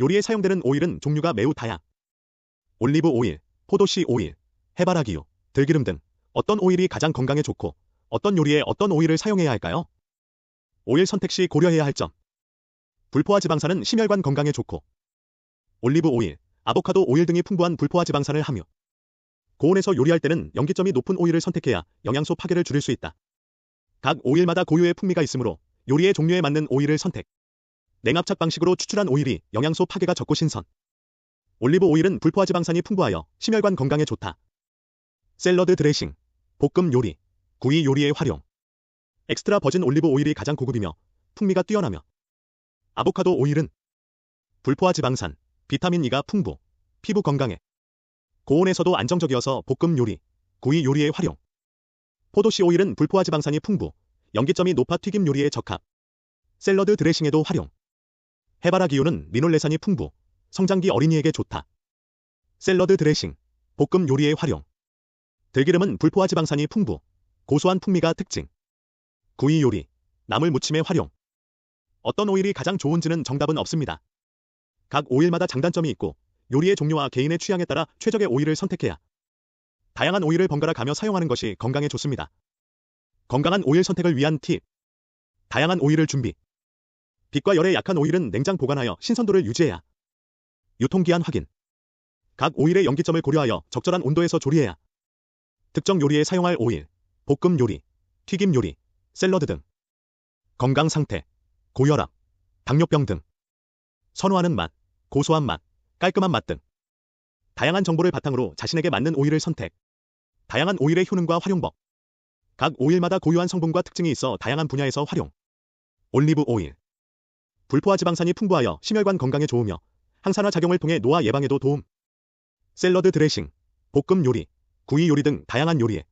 요리에 사용되는 오일은 종류가 매우 다양. 올리브 오일, 포도씨 오일, 해바라기유, 들기름 등 어떤 오일이 가장 건강에 좋고 어떤 요리에 어떤 오일을 사용해야 할까요? 오일 선택 시 고려해야 할 점. 불포화 지방산은 심혈관 건강에 좋고 올리브 오일, 아보카도 오일 등이 풍부한 불포화 지방산을 함유. 고온에서 요리할 때는 염기점이 높은 오일을 선택해야 영양소 파괴를 줄일 수 있다. 각 오일마다 고유의 풍미가 있으므로 요리의 종류에 맞는 오일을 선택. 냉압착 방식으로 추출한 오일이 영양소 파괴가 적고 신선. 올리브 오일은 불포화 지방산이 풍부하여 심혈관 건강에 좋다. 샐러드 드레싱, 볶음 요리, 구이 요리에 활용. 엑스트라 버진 올리브 오일이 가장 고급이며 풍미가 뛰어나며 아보카도 오일은 불포화 지방산, 비타민 E가 풍부, 피부 건강에 고온에서도 안정적이어서 볶음 요리, 구이 요리에 활용. 포도씨 오일은 불포화 지방산이 풍부, 염기점이 높아 튀김 요리에 적합. 샐러드 드레싱에도 활용. 해바라기유는 리놀레산이 풍부, 성장기 어린이에게 좋다. 샐러드 드레싱, 볶음 요리에 활용. 들기름은 불포화 지방산이 풍부, 고소한 풍미가 특징. 구이 요리, 나물 무침에 활용. 어떤 오일이 가장 좋은지는 정답은 없습니다. 각 오일마다 장단점이 있고 요리의 종류와 개인의 취향에 따라 최적의 오일을 선택해야 다양한 오일을 번갈아 가며 사용하는 것이 건강에 좋습니다. 건강한 오일 선택을 위한 팁. 다양한 오일을 준비. 빛과 열에 약한 오일은 냉장 보관하여 신선도를 유지해야. 유통기한 확인. 각 오일의 염기점을 고려하여 적절한 온도에서 조리해야. 특정 요리에 사용할 오일, 볶음 요리, 튀김 요리, 샐러드 등. 건강 상태, 고혈압, 당뇨병 등. 선호하는 맛, 고소한 맛, 깔끔한 맛 등. 다양한 정보를 바탕으로 자신에게 맞는 오일을 선택. 다양한 오일의 효능과 활용법. 각 오일마다 고유한 성분과 특징이 있어 다양한 분야에서 활용. 올리브 오일. 불포화 지방산이 풍부하여 심혈관 건강에 좋으며 항산화 작용을 통해 노화 예방에도 도움. 샐러드 드레싱, 볶음 요리, 구이 요리 등 다양한 요리에.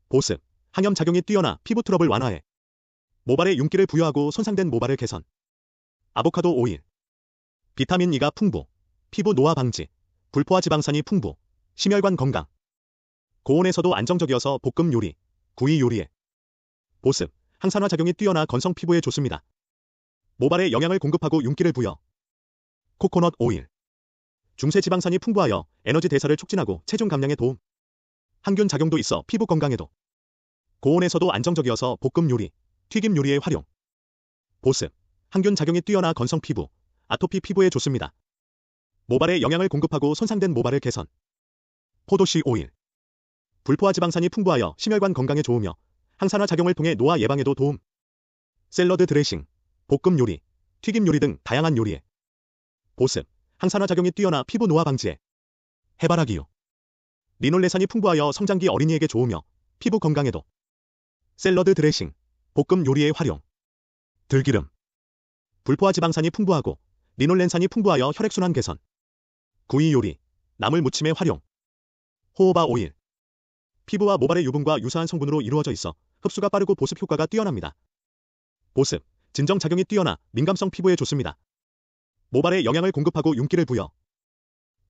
보습, 항염 작용이 뛰어나 피부 트러블 완화해. 모발에 윤기를 부여하고 손상된 모발을 개선. 아보카도 오일. 비타민 E가 풍부, 피부 노화 방지, 불포화 지방산이 풍부, 심혈관 건강. 고온에서도 안정적이어서 볶음 요리, 구이 요리에. 보습, 항산화 작용이 뛰어나 건성 피부에 좋습니다. 모발에 영양을 공급하고 윤기를 부여. 코코넛 오일. 중세 지방산이 풍부하여 에너지 대사를 촉진하고 체중 감량에 도움. 항균 작용도 있어 피부 건강에도. 고온에서도 안정적이어서 볶음 요리, 튀김 요리에 활용. 보습, 항균 작용이 뛰어나 건성 피부, 아토피 피부에 좋습니다. 모발에 영양을 공급하고 손상된 모발을 개선. 포도씨 오일. 불포화 지방산이 풍부하여 심혈관 건강에 좋으며 항산화 작용을 통해 노화 예방에도 도움. 샐러드 드레싱, 볶음 요리, 튀김 요리 등 다양한 요리에. 보습, 항산화 작용이 뛰어나 피부 노화 방지에. 해바라기유. 리놀레산이 풍부하여 성장기 어린이에게 좋으며 피부 건강에도. 샐러드 드레싱, 볶음 요리에 활용. 들기름. 불포화 지방산이 풍부하고 리놀렌산이 풍부하여 혈액순환 개선. 구이 요리, 나물 무침에 활용. 호호바 오일. 피부와 모발의 유분과 유사한 성분으로 이루어져 있어 흡수가 빠르고 보습 효과가 뛰어납니다. 보습, 진정 작용이 뛰어나 민감성 피부에 좋습니다. 모발에 영양을 공급하고 윤기를 부여.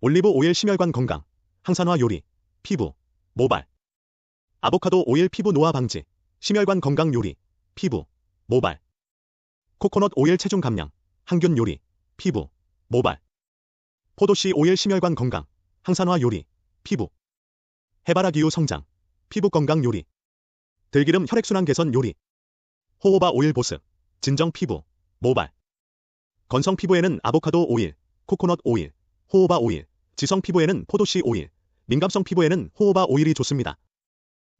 올리브 오일 심혈관 건강, 항산화 요리, 피부, 모발. 아보카도 오일 피부 노화 방지, 심혈관 건강 요리, 피부, 모발. 코코넛 오일 체중 감량, 항균 요리, 피부, 모발. 포도씨 오일 심혈관 건강, 항산화 요리, 피부. 해바라기유 성장, 피부 건강 요리. 들기름 혈액순환 개선 요리. 호호바 오일 보습, 진정 피부, 모발. 건성 피부에는 아보카도 오일, 코코넛 오일, 호호바 오일, 지성 피부에는 포도씨 오일, 민감성 피부에는 호호바 오일이 좋습니다.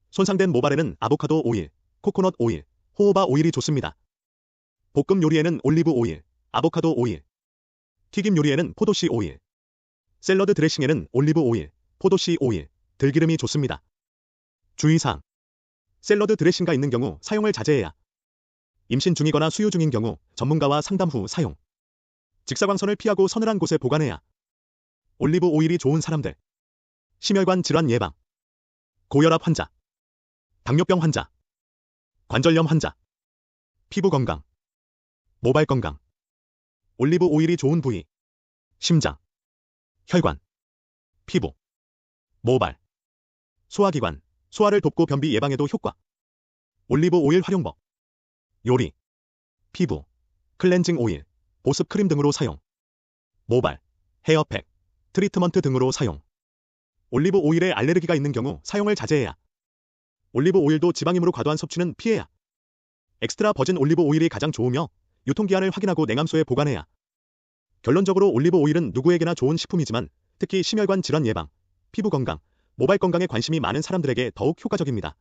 손상된 모발에는 아보카도 오일, 코코넛 오일, 호호바 오일이 좋습니다. 볶음 요리에는 올리브 오일, 아보카도 오일. 튀김 요리에는 포도씨 오일. 샐러드 드레싱에는 올리브 오일, 포도씨 오일, 들기름이 좋습니다. 주의사항. 샐러드 드레싱가 있는 경우 사용을 자제해야. 임신 중이거나 수유 중인 경우 전문가와 상담 후 사용. 직사광선을 피하고 서늘한 곳에 보관해야. 올리브 오일이 좋은 사람들. 심혈관 질환 예방. 고혈압 환자. 당뇨병 환자. 관절염 환자. 피부 건강. 모발 건강. 올리브 오일이 좋은 부위. 심장. 혈관. 피부. 모발. 소화기관, 소화를 돕고 변비 예방에도 효과. 올리브 오일 활용법. 요리, 피부, 클렌징 오일, 보습 크림 등으로 사용. 모발, 헤어팩, 트리트먼트 등으로 사용. 올리브 오일에 알레르기가 있는 경우 사용을 자제해야. 올리브 오일도 지방이므로 과도한 섭취는 피해야. 엑스트라 버진 올리브 오일이 가장 좋으며 유통기한을 확인하고 냉암소에 보관해야. 결론적으로 올리브 오일은 누구에게나 좋은 식품이지만 특히 심혈관 질환 예방, 피부 건강, 모발 건강에 관심이 많은 사람들에게 더욱 효과적입니다.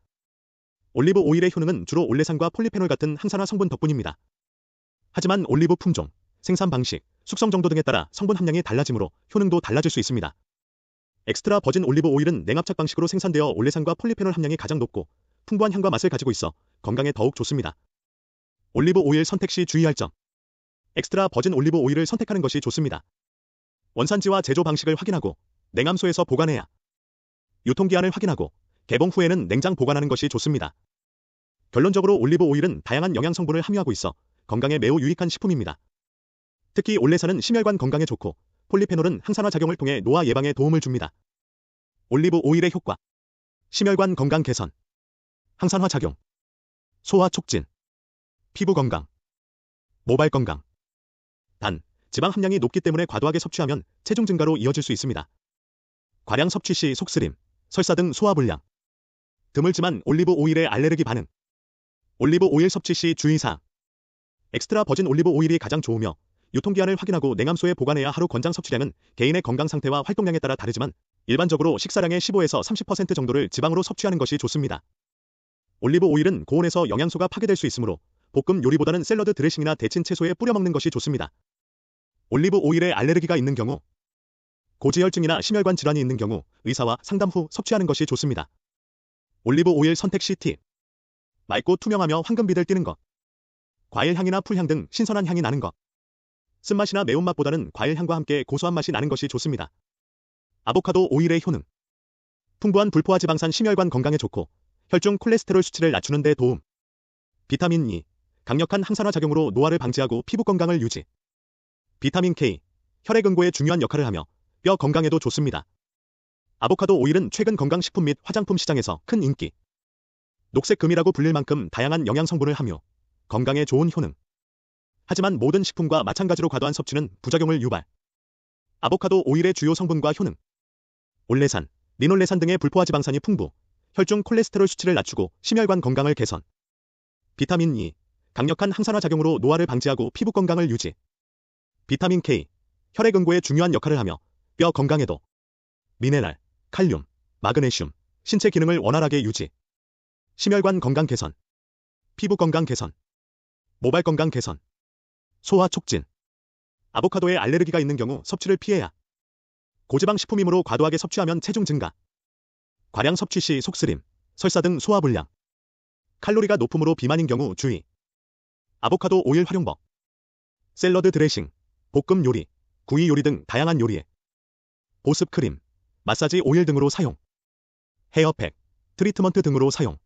올리브 오일의 효능은 주로 올레산과 폴리페놀 같은 항산화 성분 덕분입니다. 하지만 올리브 품종, 생산 방식, 숙성 정도 등에 따라 성분 함량이 달라지므로 효능도 달라질 수 있습니다. 엑스트라 버진 올리브 오일은 냉압착 방식으로 생산되어 올레산과 폴리페놀 함량이 가장 높고 풍부한 향과 맛을 가지고 있어 건강에 더욱 좋습니다. 올리브 오일 선택 시 주의할 점. 엑스트라 버진 올리브 오일을 선택하는 것이 좋습니다. 원산지와 제조 방식을 확인하고 냉암소에서 보관해야. 유통기한을 확인하고 개봉 후에는 냉장 보관하는 것이 좋습니다. 결론적으로 올리브 오일은 다양한 영양 성분을 함유하고 있어 건강에 매우 유익한 식품입니다. 특히 올레산은 심혈관 건강에 좋고 폴리페놀은 항산화 작용을 통해 노화 예방에 도움을 줍니다. 올리브 오일의 효과. 심혈관 건강 개선, 항산화 작용, 소화 촉진, 피부 건강, 모발 건강. 단, 지방 함량이 높기 때문에 과도하게 섭취하면 체중 증가로 이어질 수 있습니다. 과량 섭취 시 속쓰림, 설사 등 소화불량. 드물지만 올리브 오일의 알레르기 반응. 올리브 오일 섭취 시 주의사항. 엑스트라 버진 올리브 오일이 가장 좋으며 유통기한을 확인하고 냉암소에 보관해야 하루 권장 섭취량은 개인의 건강 상태와 활동량에 따라 다르지만 일반적으로 식사량의 15에서 30% 정도를 지방으로 섭취하는 것이 좋습니다. 올리브 오일은 고온에서 영양소가 파괴될 수 있으므로 볶음 요리보다는 샐러드 드레싱이나 데친 채소에 뿌려 먹는 것이 좋습니다. 올리브 오일에 알레르기가 있는 경우, 고지혈증이나 심혈관 질환이 있는 경우 의사와 상담 후 섭취하는 것이 좋습니다. 올리브 오일 선택 시 팁. 맑고 투명하며 황금빛을 띠는 것. 과일 향이나 풀향 등 신선한 향이 나는 것. 쓴맛이나 매운맛보다는 과일 향과 함께 고소한 맛이 나는 것이 좋습니다. 아보카도 오일의 효능. 풍부한 불포화 지방산 심혈관 건강에 좋고 혈중 콜레스테롤 수치를 낮추는 데 도움. 비타민 E. 강력한 항산화 작용으로 노화를 방지하고 피부 건강을 유지. 비타민 K. 혈액 응고에 중요한 역할을 하며 뼈 건강에도 좋습니다. 아보카도 오일은 최근 건강식품 및 화장품 시장에서 큰 인기. 녹색금이라고 불릴 만큼 다양한 영양 성분을 함유. 건강에 좋은 효능. 하지만 모든 식품과 마찬가지로 과도한 섭취는 부작용을 유발. 아보카도 오일의 주요 성분과 효능. 올레산, 리놀레산 등의 불포화 지방산이 풍부, 혈중 콜레스테롤 수치를 낮추고 심혈관 건강을 개선. 비타민 E, 강력한 항산화 작용으로 노화를 방지하고 피부 건강을 유지. 비타민 K, 혈액 응고에 중요한 역할을 하며 뼈 건강에도. 미네랄, 칼륨, 마그네슘, 신체 기능을 원활하게 유지. 심혈관 건강 개선. 피부 건강 개선. 모발 건강 개선. 소화 촉진. 아보카도에 알레르기가 있는 경우 섭취를 피해야. 고지방 식품이므로 과도하게 섭취하면 체중 증가. 과량 섭취 시 속쓰림, 설사 등 소화불량. 칼로리가 높음으로 비만인 경우 주의. 아보카도 오일 활용법. 샐러드 드레싱, 볶음 요리, 구이 요리 등 다양한 요리에. 보습 크림, 마사지 오일 등으로 사용. 헤어팩, 트리트먼트 등으로 사용.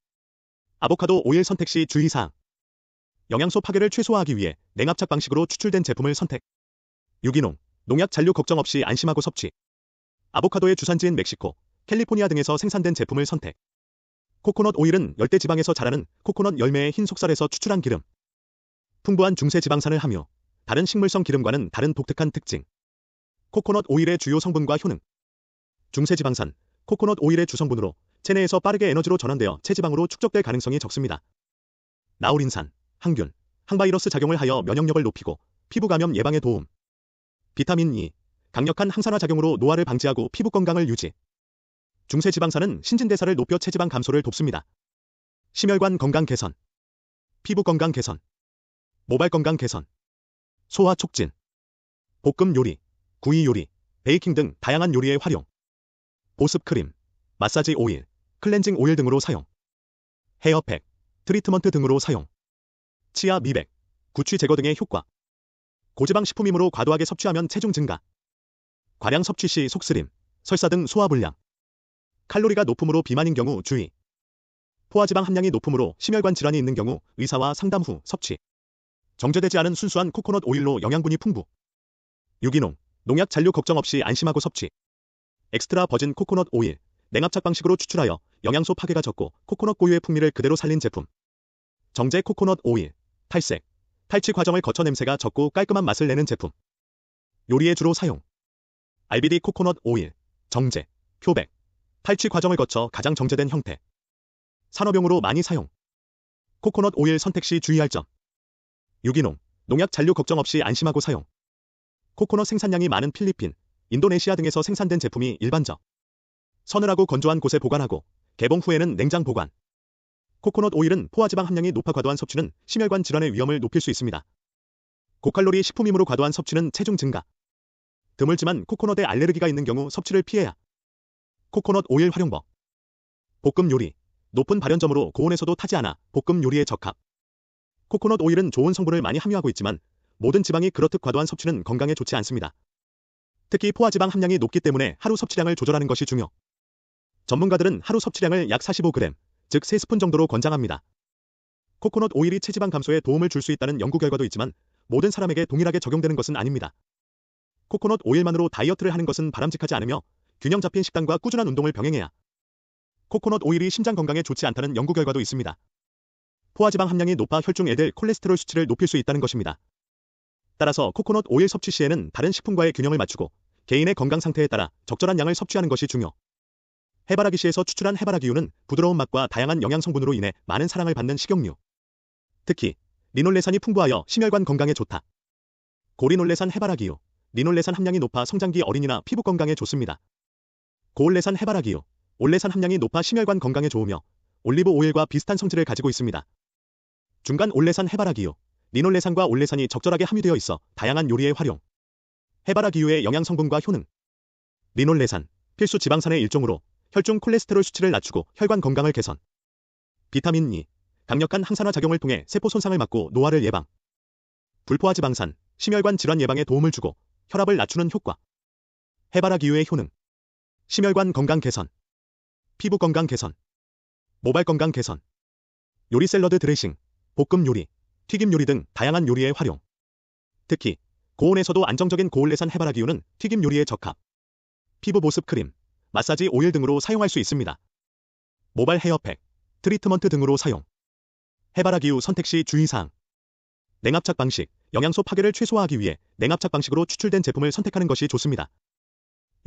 아보카도 오일 선택 시 주의사항. 영양소 파괴를 최소화하기 위해 냉압착 방식으로 추출된 제품을 선택. 유기농, 농약 잔류 걱정 없이 안심하고 섭취. 아보카도의 주산지인 멕시코, 캘리포니아 등에서 생산된 제품을 선택. 코코넛 오일은 열대 지방에서 자라는 코코넛 열매의 흰 속살에서 추출한 기름. 풍부한 중세 지방산을 함유. 다른 식물성 기름과는 다른 독특한 특징. 코코넛 오일의 주요 성분과 효능. 중세 지방산, 코코넛 오일의 주성분으로 체내에서 빠르게 에너지로 전환되어 체지방으로 축적될 가능성이 적습니다. 나우린산, 항균, 항바이러스 작용을 하여 면역력을 높이고 피부 감염 예방에 도움. 비타민 E, 강력한 항산화 작용으로 노화를 방지하고 피부 건강을 유지. 중세 지방산은 신진대사를 높여 체지방 감소를 돕습니다. 심혈관 건강 개선, 피부 건강 개선, 모발 건강 개선, 소화 촉진. 볶음 요리, 구이 요리, 베이킹 등 다양한 요리에 활용. 보습 크림, 마사지 오일, 클렌징 오일 등으로 사용. 헤어팩, 트리트먼트 등으로 사용. 치아 미백, 구취 제거 등의 효과. 고지방 식품이므로 과도하게 섭취하면 체중 증가. 과량 섭취 시 속쓰림, 설사 등 소화불량. 칼로리가 높음으로 비만인 경우 주의. 포화지방 함량이 높음으로 심혈관 질환이 있는 경우 의사와 상담 후 섭취. 정제되지 않은 순수한 코코넛 오일로 영양분이 풍부. 유기농, 농약 잔류 걱정 없이 안심하고 섭취. 엑스트라 버진 코코넛 오일, 냉압착 방식으로 추출하여 영양소 파괴가 적고 코코넛 고유의 풍미를 그대로 살린 제품. 정제 코코넛 오일, 탈색, 탈취 과정을 거쳐 냄새가 적고 깔끔한 맛을 내는 제품. 요리에 주로 사용. RBD 코코넛 오일, 정제, 표백, 탈취 과정을 거쳐 가장 정제된 형태. 산업용으로 많이 사용. 코코넛 오일 선택 시 주의할 점. 유기농, 농약 잔류 걱정 없이 안심하고 사용. 코코넛 생산량이 많은 필리핀, 인도네시아 등에서 생산된 제품이 일반적. 서늘하고 건조한 곳에 보관하고 개봉 후에는 냉장 보관. 코코넛 오일은 포화지방 함량이 높아 과도한 섭취는 심혈관 질환의 위험을 높일 수 있습니다. 고칼로리 식품이므로 과도한 섭취는 체중 증가. 드물지만 코코넛에 알레르기가 있는 경우 섭취를 피해야. 코코넛 오일 활용법. 볶음 요리. 높은 발연점으로 고온에서도 타지 않아 볶음 요리에 적합. 코코넛 오일은 좋은 성분을 많이 함유하고 있지만 모든 지방이 그렇듯 과도한 섭취는 건강에 좋지 않습니다. 특히 포화지방 함량이 높기 때문에 하루 섭취량을 조절하는 것이 중요. 전문가들은 하루 섭취량을 약 45g, 즉 3스푼 정도로 권장합니다. 코코넛 오일이 체지방 감소에 도움을 줄 수 있다는 연구 결과도 있지만 모든 사람에게 동일하게 적용되는 것은 아닙니다. 코코넛 오일만으로 다이어트를 하는 것은 바람직하지 않으며 균형 잡힌 식단과 꾸준한 운동을 병행해야. 코코넛 오일이 심장 건강에 좋지 않다는 연구 결과도 있습니다. 포화지방 함량이 높아 혈중 LDL 콜레스테롤 수치를 높일 수 있다는 것입니다. 따라서 코코넛 오일 섭취 시에는 다른 식품과의 균형을 맞추고 개인의 건강 상태에 따라 적절한 양을 섭취하는 것이 중요. 해바라기씨에서 추출한 해바라기유는 부드러운 맛과 다양한 영양 성분으로 인해 많은 사랑을 받는 식용유. 특히 리놀레산이 풍부하여 심혈관 건강에 좋다. 고리놀레산 해바라기유. 리놀레산 함량이 높아 성장기 어린이나 피부 건강에 좋습니다. 고올레산 해바라기유. 올레산 함량이 높아 심혈관 건강에 좋으며 올리브 오일과 비슷한 성질을 가지고 있습니다. 중간 올레산 해바라기유. 리놀레산과 올레산이 적절하게 함유되어 있어 다양한 요리에 활용. 해바라기유의 영양 성분과 효능. 리놀레산. 필수 지방산의 일종으로 혈중 콜레스테롤 수치를 낮추고 혈관 건강을 개선. 비타민 E. 강력한 항산화 작용을 통해 세포 손상을 막고 노화를 예방. 불포화지방산. 심혈관 질환 예방에 도움을 주고 혈압을 낮추는 효과. 해바라기유의 효능. 심혈관 건강 개선. 피부 건강 개선. 모발 건강 개선. 요리 샐러드 드레싱, 볶음 요리, 튀김 요리 등 다양한 요리에 활용. 특히 고온에서도 안정적인 고올레산 해바라기유는 튀김 요리에 적합. 피부 보습 크림, 마사지 오일 등으로 사용할 수 있습니다. 모발 헤어팩, 트리트먼트 등으로 사용. 해바라기유 선택 시 주의사항. 냉압착 방식, 영양소 파괴를 최소화하기 위해 냉압착 방식으로 추출된 제품을 선택하는 것이 좋습니다.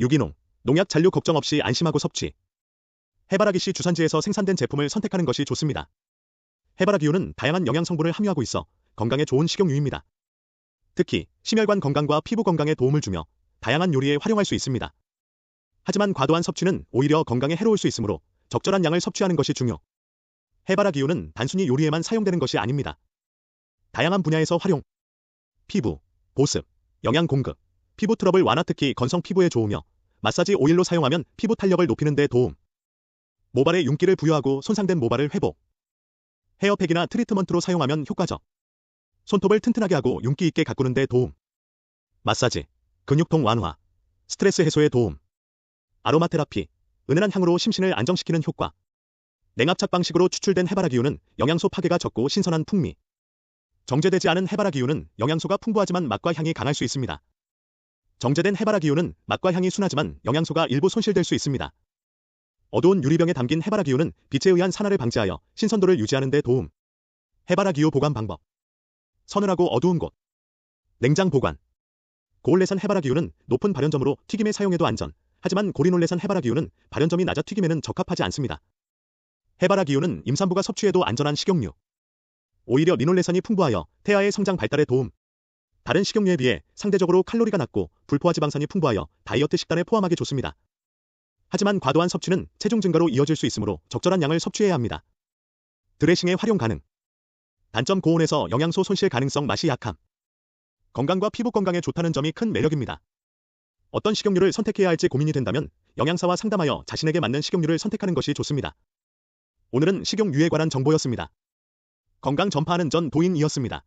유기농, 농약 잔류 걱정 없이 안심하고 섭취. 해바라기씨 주산지에서 생산된 제품을 선택하는 것이 좋습니다. 해바라기유는 다양한 영양 성분을 함유하고 있어 건강에 좋은 식용유입니다. 특히 심혈관 건강과 피부 건강에 도움을 주며 다양한 요리에 활용할 수 있습니다. 하지만 과도한 섭취는 오히려 건강에 해로울 수 있으므로 적절한 양을 섭취하는 것이 중요. 해바라기유는 단순히 요리에만 사용되는 것이 아닙니다. 다양한 분야에서 활용. 피부, 보습, 영양 공급, 피부 트러블 완화 특히 건성 피부에 좋으며 마사지 오일로 사용하면 피부 탄력을 높이는 데 도움. 모발에 윤기를 부여하고 손상된 모발을 회복. 헤어팩이나 트리트먼트로 사용하면 효과적. 손톱을 튼튼하게 하고 윤기 있게 가꾸는 데 도움. 마사지, 근육통 완화, 스트레스 해소에 도움. 아로마 테라피, 은은한 향으로 심신을 안정시키는 효과. 냉압착 방식으로 추출된 해바라기유는 영양소 파괴가 적고 신선한 풍미. 정제되지 않은 해바라기유는 영양소가 풍부하지만 맛과 향이 강할 수 있습니다. 정제된 해바라기유는 맛과 향이 순하지만 영양소가 일부 손실될 수 있습니다. 어두운 유리병에 담긴 해바라기유는 빛에 의한 산화를 방지하여 신선도를 유지하는 데 도움. 해바라기유 보관 방법. 서늘하고 어두운 곳. 냉장 보관. 고올레산 해바라기유는 높은 발연점으로 튀김에 사용해도 안전. 하지만 고리놀레산 해바라기유는 발연점이 낮아 튀김에는 적합하지 않습니다. 해바라기유는 임산부가 섭취해도 안전한 식용유. 오히려 리놀레산이 풍부하여 태아의 성장 발달에 도움. 다른 식용유에 비해 상대적으로 칼로리가 낮고 불포화지방산이 풍부하여 다이어트 식단에 포함하기 좋습니다. 하지만 과도한 섭취는 체중 증가로 이어질 수 있으므로 적절한 양을 섭취해야 합니다. 드레싱에 활용 가능. 단점 고온에서 영양소 손실 가능성 맛이 약함. 건강과 피부 건강에 좋다는 점이 큰 매력입니다. 어떤 식용유를 선택해야 할지 고민이 된다면 영양사와 상담하여 자신에게 맞는 식용유를 선택하는 것이 좋습니다. 오늘은 식용유에 관한 정보였습니다. 건강 전파하는 전 도인이었습니다.